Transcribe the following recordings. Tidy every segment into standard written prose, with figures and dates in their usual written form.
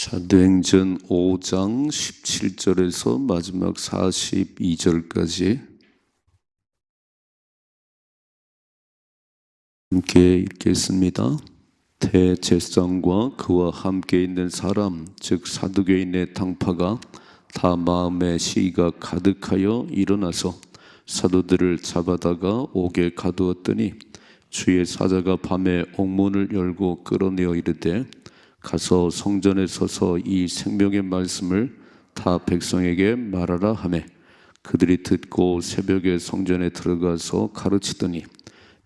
사도행전 5장 17절에서 마지막 42절까지 함께 읽겠습니다. 대제사장과 그와 함께 있는 사람, 즉 사두개인의 당파가 다 마음에 시기가 가득하여 일어나서 사도들을 잡아다가 옥에 가두었더니 주의 사자가 밤에 옥문을 열고 끌어내어 이르되 가서 성전에 서서 이 생명의 말씀을 다 백성에게 말하라 하매 그들이 듣고 새벽에 성전에 들어가서 가르치더니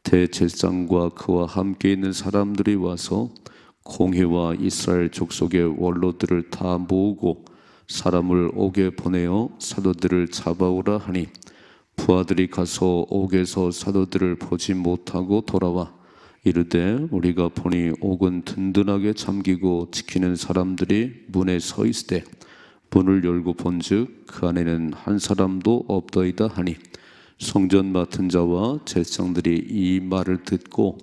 대제사장과 그와 함께 있는 사람들이 와서 공회와 이스라엘 족속의 원로들을 다 모으고 사람을 옥에 보내어 사도들을 잡아오라 하니 부하들이 가서 옥에서 사도들을 보지 못하고 돌아와 이르되 우리가 보니 옥은 든든하게 잠기고 지키는 사람들이 문에 서 있으되 문을 열고 본즉 그 안에는 한 사람도 없더이다 하니 성전 맡은 자와 제사장들이 이 말을 듣고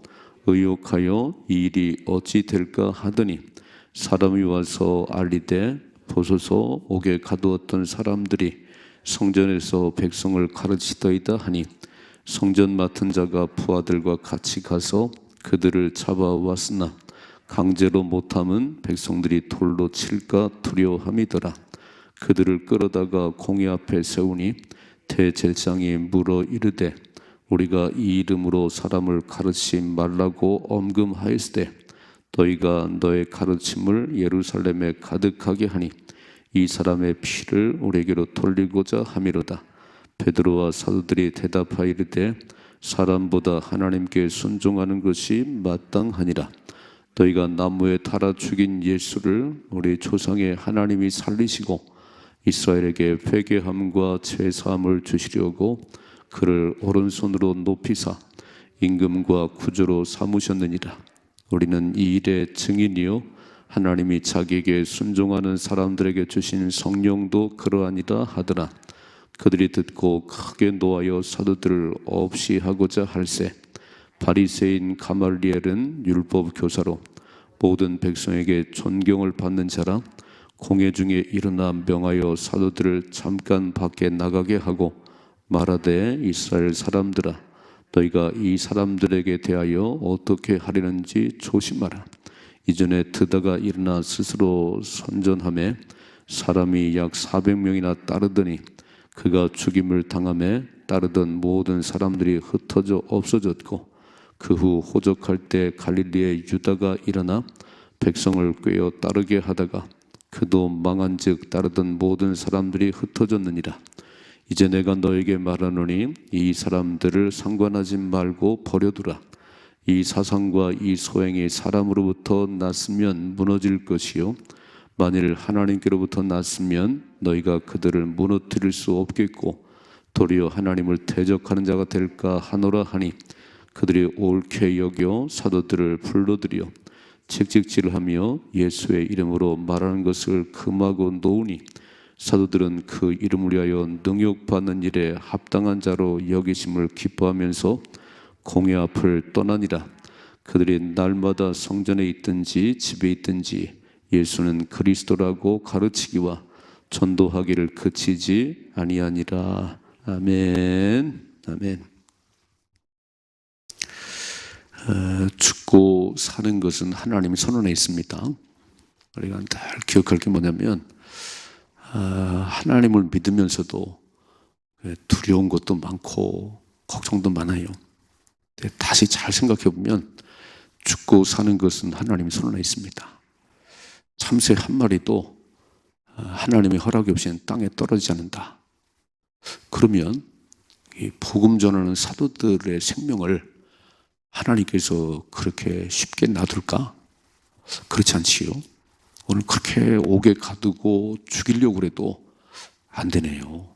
의혹하여 이 일이 어찌 될까 하더니 사람이 와서 알리되 보소서 옥에 가두었던 사람들이 성전에서 백성을 가르치더이다 하니 성전 맡은 자가 부하들과 같이 가서 그들을 잡아왔으나 강제로 못함은 백성들이 돌로 칠까 두려워함이더라. 그들을 끌어다가 공회 앞에 세우니 대제사장이 물어 이르되 우리가 이 이름으로 사람을 가르치지 말라고 엄금하였으되 너희가 너의 가르침을 예루살렘에 가득하게 하니 이 사람의 피를 우리에게로 돌리고자 함이로다. 베드로와 사도들이 대답하여 이르되 사람보다 하나님께 순종하는 것이 마땅하니라. 너희가 나무에 달아 죽인 예수를 우리 조상의 하나님이 살리시고 이스라엘에게 회개함과 죄사함을 주시려고 그를 오른손으로 높이사 임금과 구주로 삼으셨느니라. 우리는 이 일의 증인이요 하나님이 자기에게 순종하는 사람들에게 주신 성령도 그러하니라 하더라. 그들이 듣고 크게 노하여 사도들을 없이 하고자 할세 바리새인 가말리엘은 율법 교사로 모든 백성에게 존경을 받는 자라 공회 중에 일어나 명하여 사도들을 잠깐 밖에 나가게 하고 말하되 이스라엘 사람들아 너희가 이 사람들에게 대하여 어떻게 하려는지 조심하라. 이전에 드다가 일어나 스스로 선전하며 사람이 약 400명이나 따르더니 그가 죽임을 당하며 따르던 모든 사람들이 흩어져 없어졌고 그 후 호적할 때 갈릴리의 유다가 일어나 백성을 꾀어 따르게 하다가 그도 망한즉 따르던 모든 사람들이 흩어졌느니라. 이제 내가 너에게 말하노니 이 사람들을 상관하지 말고 버려두라. 이 사상과 이 소행이 사람으로부터 났으면 무너질 것이요 만일 하나님께로부터 났으면 너희가 그들을 무너뜨릴 수 없겠고 도리어 하나님을 대적하는 자가 될까 하노라 하니 그들이 옳게 여겨 사도들을 불러들여 채찍질하며 예수의 이름으로 말하는 것을 금하고 놓으니 사도들은 그 이름을 위하여 능욕받는 일에 합당한 자로 여기심을 기뻐하면서 공회 앞을 떠나니라. 그들이 날마다 성전에 있든지 집에 있든지 예수는 그리스도라고 가르치기와 전도하기를 그치지 아니하니라. 아멘. 아멘. 죽고 사는 것은 하나님이 선언해 있습니다. 우리가 늘 기억할 게 뭐냐면 하나님을 믿으면서도 두려운 것도 많고 걱정도 많아요. 다시 잘 생각해 보면 죽고 사는 것은 하나님이 선언해 있습니다. 참새 한 마리도 하나님의 허락이 없이는 땅에 떨어지지 않는다. 그러면 이 복음 전하는 사도들의 생명을 하나님께서 그렇게 쉽게 놔둘까? 그렇지 않지요. 오늘 그렇게 옥에 가두고 죽이려고 해도 안 되네요.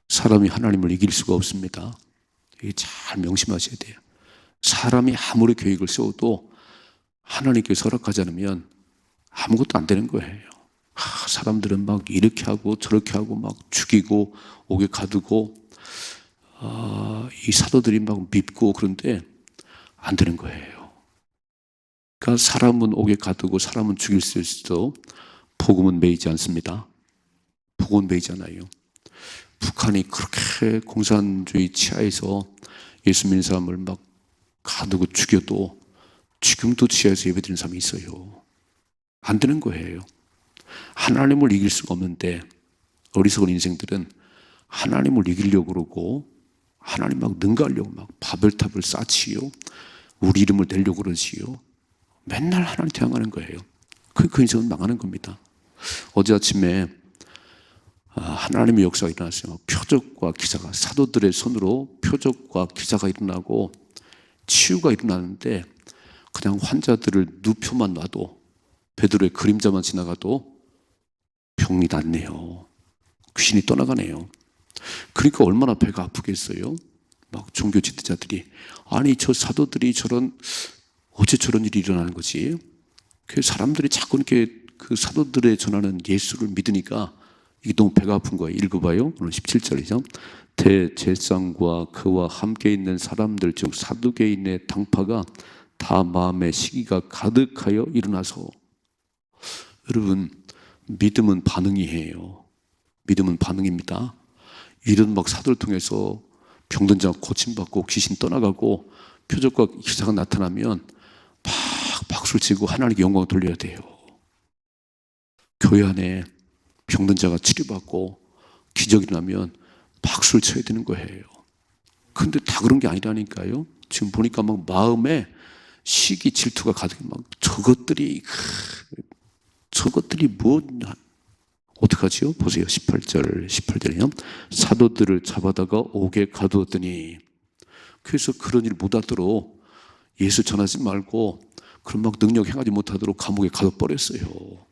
사람이 하나님을 이길 수가 없습니다. 이게 잘 명심하셔야 돼요. 사람이 아무리 계획을 세워도 하나님께서 허락하지 않으면 아무것도 안 되는 거예요. 사람들은 막 이렇게 하고 저렇게 하고 막 죽이고 옥에 가두고 이 사도들이 막 밉고 그런데 안 되는 거예요. 그러니까 사람은 옥에 가두고 사람은 죽일 수 있어도 복음은 매이지 않습니다. 복음은 매이지 않아요. 북한이 그렇게 공산주의 치하에서 예수 믿는 사람을 막 가두고 죽여도 지금도 지하에서 예배드리는 사람이 있어요. 안 되는 거예요. 하나님을 이길 수가 없는데 어리석은 인생들은 하나님을 이기려고 그러고 하나님 막 능가하려고 막 바벨탑을 쌓지요. 우리 이름을 내려고 그러지요. 맨날 하나님 대항하는 거예요. 그 인생은 망하는 겁니다. 어제 아침에 하나님의 역사가 일어났어요. 표적과 기사가, 사도들의 손으로 표적과 기사가 일어나고 치유가 일어나는데 그냥 환자들을 누표만 놔도, 베드로의 그림자만 지나가도 병이 낫네요. 귀신이 떠나가네요. 그러니까 얼마나 배가 아프겠어요? 막 종교 지도자들이, 아니 저 사도들이 어째 저런 일이 일어나는 거지? 그 사람들이 자꾸 이렇게 그 사도들의 전하는 예수를 믿으니까 이게 너무 배가 아픈 거예요. 읽어봐요. 오늘 17절이죠. 대제사장과 그와 함께 있는 사람들 즉 사두개인의 당파가 다 마음의 시기가 가득하여 일어나서. 여러분, 믿음은 반응이에요. 믿음은 반응입니다. 이런 막 사도를 통해서 병든 자가 고침받고 귀신 떠나가고 표적과 기사가 나타나면 막 박수를 치고 하나님께 영광을 돌려야 돼요. 교회 안에 병든 자가 치료받고 기적이 나면 박수를 쳐야 되는 거예요. 근데 다 그런 게 아니라니까요. 지금 보니까 막 마음에 시기 질투가 가득해. 막 저것들이 뭐냐. 어떡하지요? 보세요. 18절이요. 사도들을 잡아다가 옥에 가두었더니. 그래서 그런 일 못하도록 예수 전하지 말고 그런 막 능력 행하지 못하도록 감옥에 가둬버렸어요.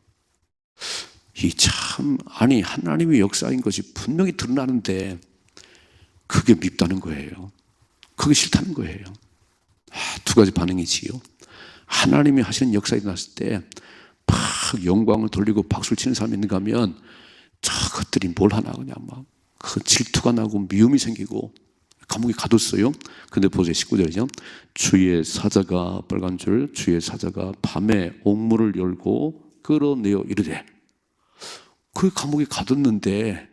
아니 하나님의 역사인 것이 분명히 드러나는데 그게 밉다는 거예요. 그게 싫다는 거예요. 두 가지 반응이지요. 하나님이 하시는 역사가 일어났을 때 막 영광을 돌리고 박수를 치는 사람이 있는가 하면 저것들이 뭘 하나 그냥 막 그 질투가 나고 미움이 생기고 감옥에 가뒀어요. 근데 보세요. 19절이죠. 주의 사자가, 빨간 줄, 주의 사자가 밤에 옥문을 열고 끌어내어 이르되. 그 감옥에 가뒀는데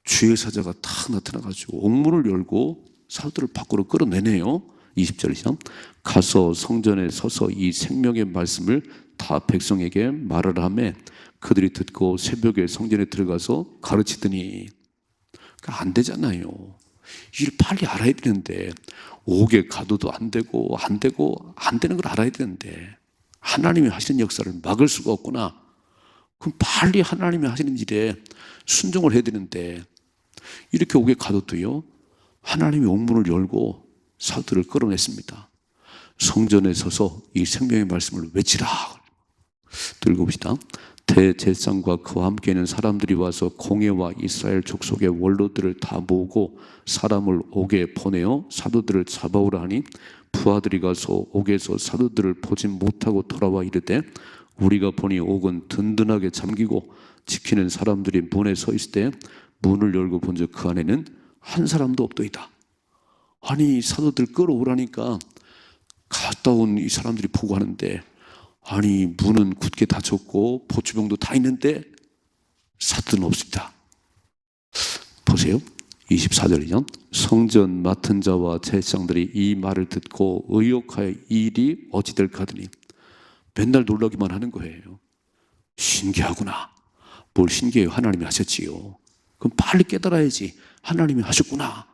주의 사자가 탁 나타나가지고 옥문을 열고 사도들을 밖으로 끌어내네요. 20절이죠. 가서 성전에 서서 이 생명의 말씀을 다 백성에게 말을 하며 그들이 듣고 새벽에 성전에 들어가서 가르치더니. 그러니까 안 되잖아요. 이를 빨리 알아야 되는데 옥에 가둬도 안 되고 안 되는 걸 알아야 되는데 하나님이 하시는 역사를 막을 수가 없구나. 그럼 빨리 하나님이 하시는 일에 순종을 해야 되는데 이렇게 옥에 가둬도요 하나님이 옥문을 열고 사도들을 끌어냈습니다. 성전에 서서 이 생명의 말씀을 외치라. 들고 봅시다. 대제사장과 그와 함께 있는 사람들이 와서 공회와 이스라엘 족속의 원로들을 다 모으고 사람을 옥에 보내어 사도들을 잡아오라 하니 부하들이 가서 옥에서 사도들을 보지 못하고 돌아와 이르되 우리가 보니 옥은 든든하게 잠기고 지키는 사람들이 문에 서 있을 때 문을 열고 본즉 그 안에는 한 사람도 없더이다. 아니 사도들 끌어오라니까 갔다 온 이 사람들이 보고 하는데 아니 문은 굳게 닫혔고 보추병도 다 있는데 사도는 없습니다. 보세요. 24절이죠. 성전 맡은 자와 제사장들이 이 말을 듣고 의혹하여 이 일이 어찌 될까 하더니 맨날 놀라기만 하는 거예요. 신기하구나. 뭘 신기해요. 하나님이 하셨지요. 그럼 빨리 깨달아야지. 하나님이 하셨구나.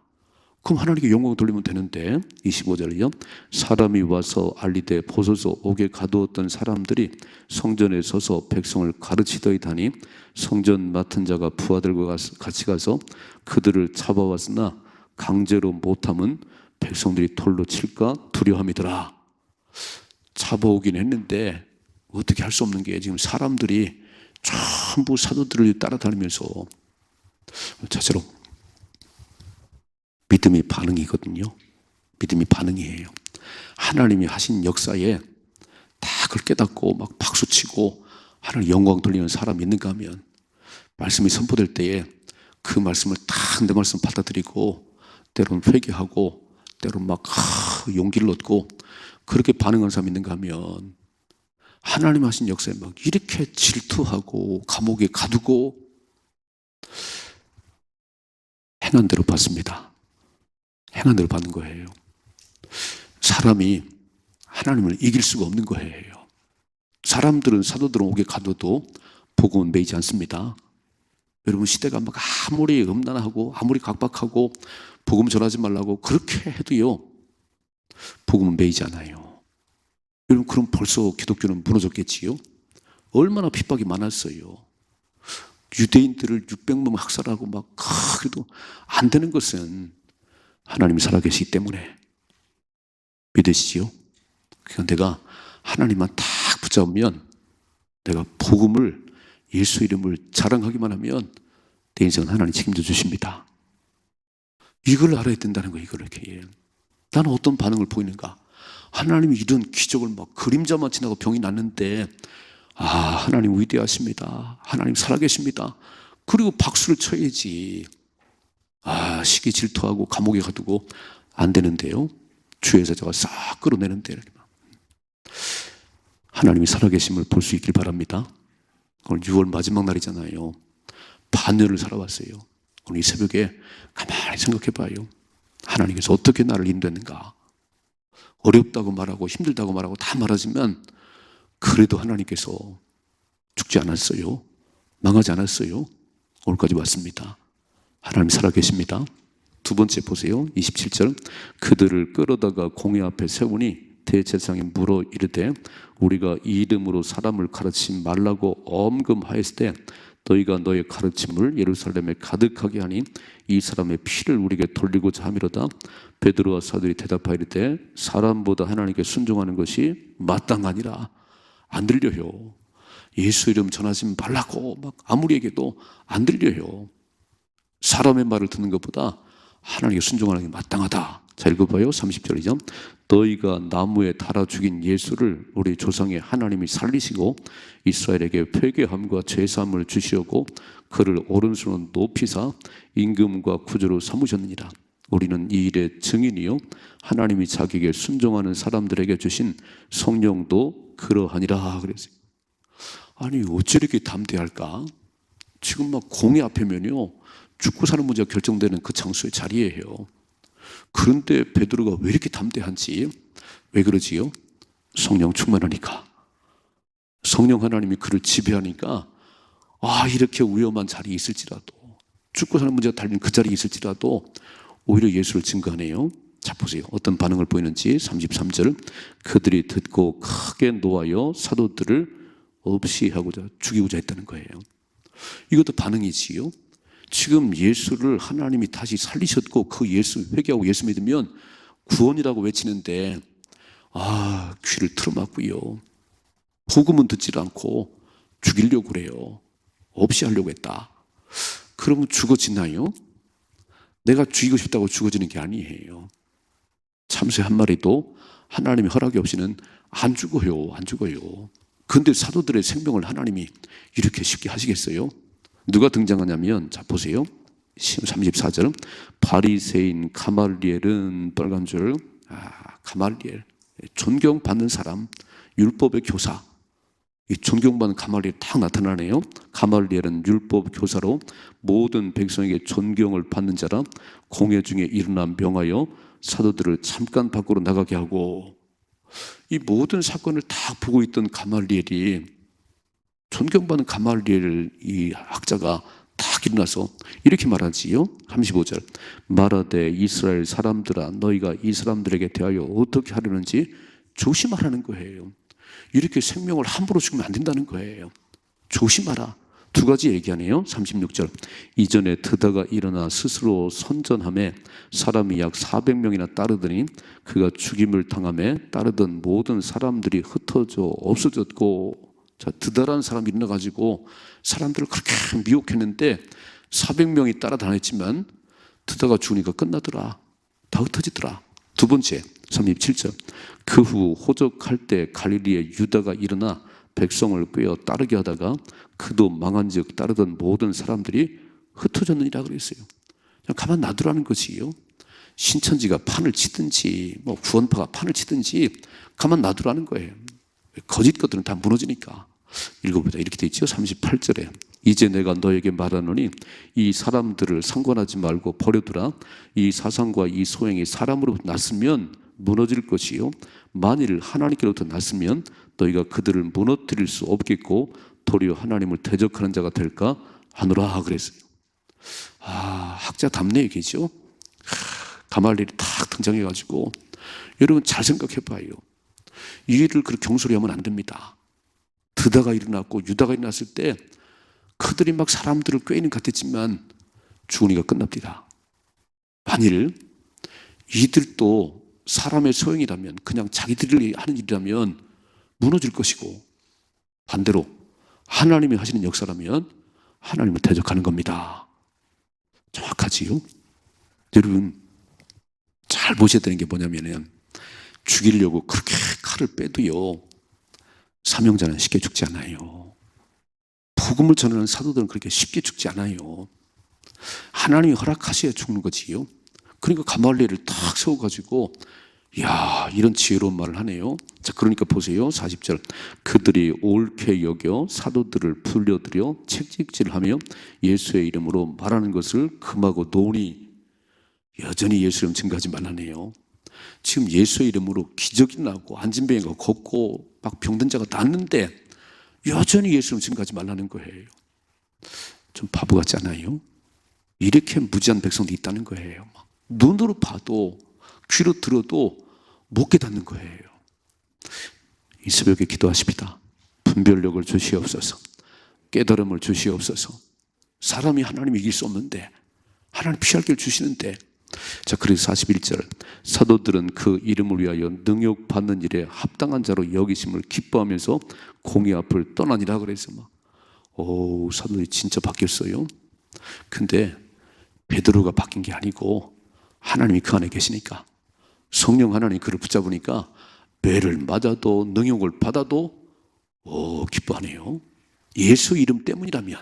그럼 하나님께 영광을 돌리면 되는데. 25절이요. 사람이 와서 알리되 보소서 옥에 가두었던 사람들이 성전에 서서 백성을 가르치더이다니 성전 맡은 자가 부하들과 같이 가서 그들을 잡아왔으나 강제로 못함은 백성들이 돌로 칠까 두려움이더라. 잡아오긴 했는데 어떻게 할 수 없는 게 지금 사람들이 전부 사도들을 따라다니면서 자체로 믿음이 반응이거든요. 믿음이 반응이에요. 하나님이 하신 역사에 다 그걸 깨닫고 막 박수치고 하나님 영광 돌리는 사람이 있는가 하면 말씀이 선포될 때에 그 말씀을 다 내 말씀 받아들이고 때로는 회개하고 때로는 막 용기를 얻고 그렇게 반응하는 사람이 있는가 하면 하나님 하신 역사에 막 이렇게 질투하고 감옥에 가두고 행한 대로 받습니다. 행한 대로 받는 거예요. 사람이 하나님을 이길 수가 없는 거예요. 사람들은, 사도들은 옥에 가둬도 복음은 매이지 않습니다. 여러분, 시대가 막 아무리 음란하고 아무리 각박하고 복음 전하지 말라고 그렇게 해도요, 복음은 매이지 않아요. 여러분, 그럼 벌써 기독교는 무너졌겠지요? 얼마나 핍박이 많았어요. 유대인들을 600명 학살하고 막, 그래도 안 되는 것은 하나님이 살아계시기 때문에. 믿으시지요? 그러니까 내가 하나님만 딱 붙잡으면, 내가 복음을, 예수 이름을 자랑하기만 하면 내 인생은 하나님 책임져 주십니다. 이걸 알아야 된다는 거예요. 이걸 이렇게. 나는 어떤 반응을 보이는가? 하나님이 이런 기적을 막 그림자만 지나고 병이 났는데, 아, 하나님 위대하십니다. 하나님 살아계십니다. 그리고 박수를 쳐야지. 아, 시기 질투하고 감옥에 가두고 안 되는데요. 주의 사자가 싹 끌어내는데, 하나님이 살아계심을 볼 수 있길 바랍니다. 오늘 6월 마지막 날이잖아요. 반년을 살아왔어요. 오늘 이 새벽에 가만히 생각해 봐요. 하나님께서 어떻게 나를 인도했는가. 어렵다고 말하고 힘들다고 말하고 다 말하지만 그래도 하나님께서 죽지 않았어요. 망하지 않았어요. 오늘까지 왔습니다. 하나님 살아계십니다. 두 번째 보세요. 27절. 그들을 끌어다가 공회 앞에 세우니 대제사장이 물어 이르되 우리가 이 이름으로 사람을 가르치지 말라고 엄금하였을 때 너희가 너의 가르침을 예루살렘에 가득하게 하니 이 사람의 피를 우리에게 돌리고자 함이로다. 베드로와 사도들이 대답하이르되 사람보다 하나님께 순종하는 것이 마땅하니라. 안 들려요. 예수 이름 전하지 말라고 막 아무리 얘기해도 안 들려요. 사람의 말을 듣는 것보다 하나님께 순종하는 게 마땅하다. 자, 읽어봐요. 30절이죠. 너희가 나무에 달아 죽인 예수를 우리 조상의 하나님이 살리시고 이스라엘에게 회개함과 죄사함을 주시었고 그를 오른손으로 높이사 임금과 구주로 삼으셨느니라. 우리는 이 일의 증인이요 하나님이 자기에게 순종하는 사람들에게 주신 성령도 그러하니라. 그랬어요. 아니, 어찌 이렇게 담대할까? 지금 막 공회 앞에면요, 죽고 사는 문제가 결정되는 그 장소의 자리예요. 그런데 베드로가 왜 이렇게 담대한지, 왜 그러지요? 성령 충만하니까. 성령 하나님이 그를 지배하니까, 아, 이렇게 위험한 자리에 있을지라도, 죽고 사는 문제가 달린 그 자리에 있을지라도 오히려 예수를 증거하네요. 자, 보세요. 어떤 반응을 보이는지. 33절. 그들이 듣고 크게 노하여 사도들을 없이 하고자 죽이고자 했다는 거예요. 이것도 반응이지요. 지금 예수를 하나님이 다시 살리셨고 그 예수 회개하고 예수 믿으면 구원이라고 외치는데, 아, 귀를 틀어막고요. 복음은 듣지 않고 죽이려고 그래요. 없이 하려고 했다. 그러면 죽어지나요? 내가 죽이고 싶다고 죽어지는 게 아니에요. 참새 한 마리도 하나님의 허락이 없이는 안 죽어요. 안 죽어요. 근데 사도들의 생명을 하나님이 이렇게 쉽게 하시겠어요? 누가 등장하냐면, 자, 보세요. 34절은 바리새인 가말리엘은 빨간 줄, 가말리엘, 존경받는 사람, 율법의 교사. 이 존경받는 가말리엘 딱 나타나네요. 가말리엘은 율법 교사로 모든 백성에게 존경을 받는 자라. 공회 중에 일어난 명하여 사도들을 잠깐 밖으로 나가게 하고, 이 모든 사건을 다 보고 있던 가말리엘이, 존경받는 가말리엘 이 학자가 딱 일어나서 이렇게 말하지요. 35절. 말하되 이스라엘 사람들아 너희가 이 사람들에게 대하여 어떻게 하려는지 조심하라는 거예요. 이렇게 생명을 함부로 죽으면 안 된다는 거예요. 조심하라. 두 가지 얘기하네요. 36절. 이전에 드다가 일어나 스스로 선전함에 사람이 약 400명이나 따르더니 그가 죽임을 당함에 따르던 모든 사람들이 흩어져 없어졌고. 자, 드다라는 사람이 일어나가지고 사람들을 그렇게 미혹했는데 400명이 따라다녔지만 드다가 죽으니까 끝나더라. 다 흩어지더라. 두 번째, 37절. 그 후 호적할 때 갈릴리에 유다가 일어나 백성을 꿰어 따르게 하다가 그도 망한즉 따르던 모든 사람들이 흩어졌느니라 그랬어요. 그냥 가만 놔두라는 것이요. 신천지가 판을 치든지 뭐 구원파가 판을 치든지 가만 놔두라는 거예요. 거짓 것들은 다 무너지니까. 읽어보자. 이렇게 돼 있죠. 38절에 이제 내가 너에게 말하노니 이 사람들을 상관하지 말고 버려두라. 이 사상과 이 소행이 사람으로부터 났으면 무너질 것이요 만일 하나님께로부터 났으면 너희가 그들을 무너뜨릴 수 없겠고 도리어 하나님을 대적하는 자가 될까 하노라 그랬어요. 학자 답네 얘기죠. 가말리엘이 탁 등장해가지고, 여러분 잘 생각해봐요. 이 일을 그렇게 경솔히 하면 안 됩니다. 드다가 일어났고 유다가 일어났을 때 그들이 막 사람들을 꾀는 것 같았지만 죽으니까 끝납니다. 만일 이들도 사람의 소행이라면, 그냥 자기들이 하는 일이라면 무너질 것이고, 반대로 하나님이 하시는 역사라면 하나님을 대적하는 겁니다. 정확하지요? 여러분 잘 보셔야 되는 게 뭐냐면, 죽이려고 그렇게 칼을 빼도요 사명자는 쉽게 죽지 않아요. 복음을 전하는 사도들은 그렇게 쉽게 죽지 않아요. 하나님이 허락하셔야 죽는 거지요. 그러니까 가말리엘을 탁 세워가지고, 이런 지혜로운 말을 하네요. 자, 그러니까 보세요. 40절. 그들이 옳게 여겨 사도들을 불려들여 책찍질하며 예수의 이름으로 말하는 것을 금하고 노니, 여전히 예수 이름 증거하지 말라네요. 지금 예수의 이름으로 기적이 나고 안진뱅이가 걷고 막 병든 자가 낫는데 여전히 예수 이름 증거하지 말라는 거예요. 좀 바보 같지 않아요? 이렇게 무지한 백성도 있다는 거예요. 눈으로 봐도 귀로 들어도 못 깨닫는 거예요. 이 새벽에 기도하십니다. 분별력을 주시옵소서. 깨달음을 주시옵소서. 사람이 하나님 이길 수 없는데, 하나님 피할 길을 주시는데. 자, 그래서 41절. 사도들은 그 이름을 위하여 능욕받는 일에 합당한 자로 여기심을 기뻐하면서 공의 앞을 떠나니라 그래서 사도들이 진짜 바뀌었어요. 근데 베드로가 바뀐 게 아니고 하나님이 그 안에 계시니까, 성령 하나님이 그를 붙잡으니까 매를 맞아도 능욕을 받아도 기뻐하네요. 예수 이름 때문이라면,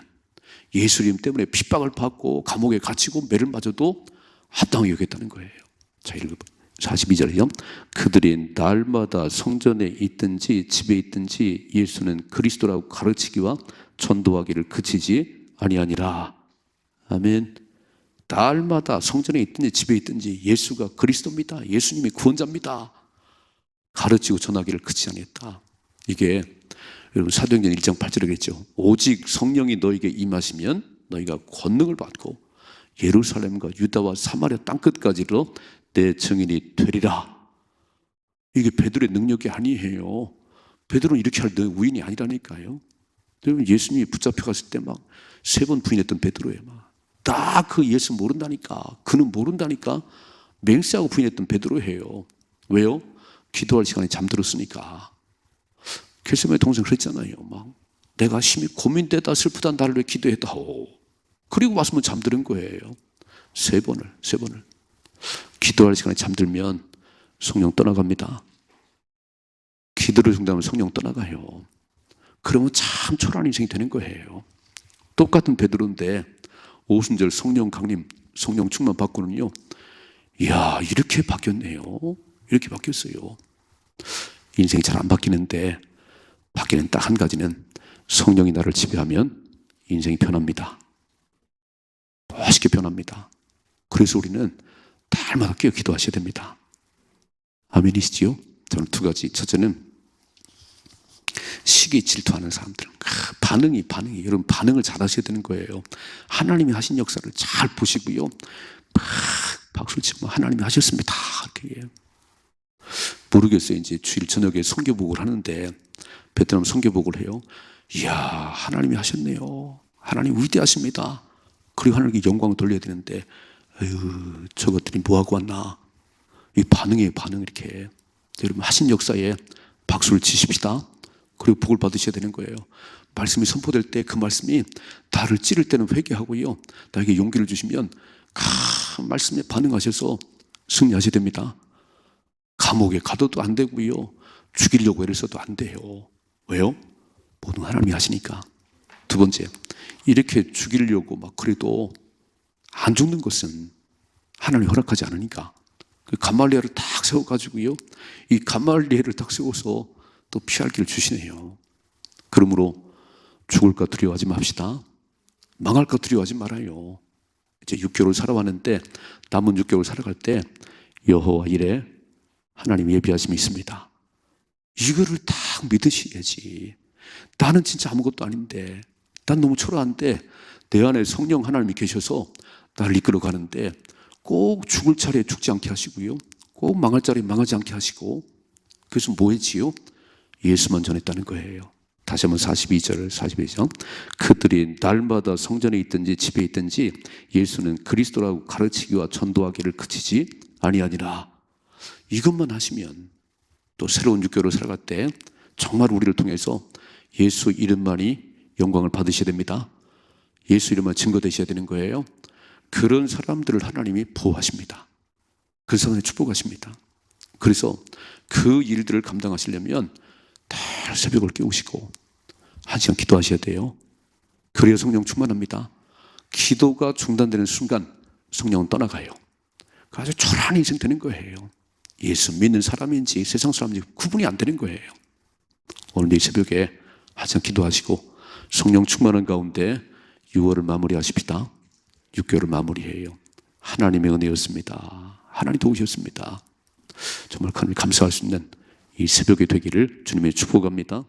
예수 이름 때문에 핍박을 받고 감옥에 갇히고 매를 맞아도 합당하게 여겼다는 거예요. 자, 42절이요. 그들이 날마다 성전에 있든지 집에 있든지 예수는 그리스도라고 가르치기와 전도하기를 그치지 아니하니라. 아멘. 날마다 성전에 있든지 집에 있든지 예수가 그리스도입니다. 예수님이 구원자입니다. 가르치고 전하기를 그치지 아니했다. 이게 여러분 사도행전 1장 8절이겠죠. 오직 성령이 너에게 임하시면 너희가 권능을 받고 예루살렘과 유다와 사마리아 땅끝까지로 내 증인이 되리라. 이게 베드로의 능력이 아니에요. 베드로는 이렇게 할 우인이 아니라니까요. 여러분 예수님이 붙잡혀갔을 때 막 3번 부인했던 베드로예요. 다 그 예수 모른다니까, 그는 모른다니까 맹세하고 부인했던 베드로예요. 왜요? 기도할 시간에 잠들었으니까. 겟세마네 동생 그랬잖아요. 내가 심히 고민되다 슬프다 나를 왜 기도했다오. 그리고 와서 잠드는 거예요. 3번을. 기도할 시간에 잠들면 성령 떠나갑니다. 기도를 중단하면 성령 떠나가요. 그러면 참 초라한 인생이 되는 거예요. 똑같은 베드로인데 오순절 성령 강림, 성령 충만 받고는요, 이렇게 바뀌었네요. 이렇게 바뀌었어요. 인생이 잘 안 바뀌는데 바뀌는 딱 한 가지는, 성령이 나를 지배하면 인생이 변합니다. 멋있게 변합니다. 그래서 우리는 날마다 깨어 기도하셔야 됩니다. 아멘이시지요? 저는 2가지. 첫째는 시기 질투하는 사람들. 반응이 여러분 반응을 잘 하셔야 되는 거예요. 하나님이 하신 역사를 잘 보시고요, 박수를 치고 하나님이 하셨습니다 이렇게. 모르겠어요. 이제 주일 저녁에 선교복을 하는데 베트남 선교복을 해요. 이야, 하나님이 하셨네요. 하나님 위대하십니다. 그리고 하나님께 영광을 돌려야 되는데, 저것들이 뭐하고 왔나. 이 반응이에요. 반응. 이렇게 여러분 하신 역사에 박수를 치십시다. 그리고 복을 받으셔야 되는 거예요. 말씀이 선포될 때 그 말씀이 나를 찌를 때는 회개하고요, 나에게 용기를 주시면 말씀에 반응하셔서 승리하셔야 됩니다. 감옥에 가둬도 안 되고요, 죽이려고 애를 써도 안 돼요. 왜요? 모든 하나님이 하시니까. 2번째, 이렇게 죽이려고 그래도 안 죽는 것은 하나님이 허락하지 않으니까. 그 가말리엘을 딱 세워가지고요, 이 가말리엘을 딱 세워서 또 피할 길을 주시네요. 그러므로 죽을까 두려워하지 맙시다. 망할까 두려워하지 말아요. 이제 6개월 살아왔는데 남은 6개월 살아갈 때 여호와 이레 하나님 예비하심이 있습니다. 이거를 딱 믿으셔야지. 나는 진짜 아무것도 아닌데, 난 너무 초라한데 내 안에 성령 하나님이 계셔서 나를 이끌어 가는데 꼭 죽을 차례에 죽지 않게 하시고요, 꼭 망할 자리에 망하지 않게 하시고, 그래서 뭐 했지요? 예수만 전했다는 거예요. 다시 한번 42절 그들이 날마다 성전에 있든지 집에 있든지 예수는 그리스도라고 가르치기와 전도하기를 그치지 아니하니라. 이것만 하시면 또 새로운 6개월을 살아갈 때 정말 우리를 통해서 예수 이름만이 영광을 받으셔야 됩니다. 예수 이름만 증거되셔야 되는 거예요. 그런 사람들을 하나님이 보호하십니다. 그 사람을 축복하십니다. 그래서 그 일들을 감당하시려면 늘 새벽을 깨우시고 1시간 기도하셔야 돼요. 그래야 성령 충만합니다. 기도가 중단되는 순간 성령은 떠나가요. 아주 초라한 인생 되는 거예요. 예수 믿는 사람인지 세상 사람인지 구분이 안 되는 거예요. 오늘 이 새벽에 1시간 기도하시고 성령 충만한 가운데 6월을 마무리하십시다. 6개월을 마무리해요. 하나님의 은혜였습니다. 하나님 도우셨습니다. 정말 하나님 감사할 수 있는 이 새벽이 되기를 주님의 축복합니다.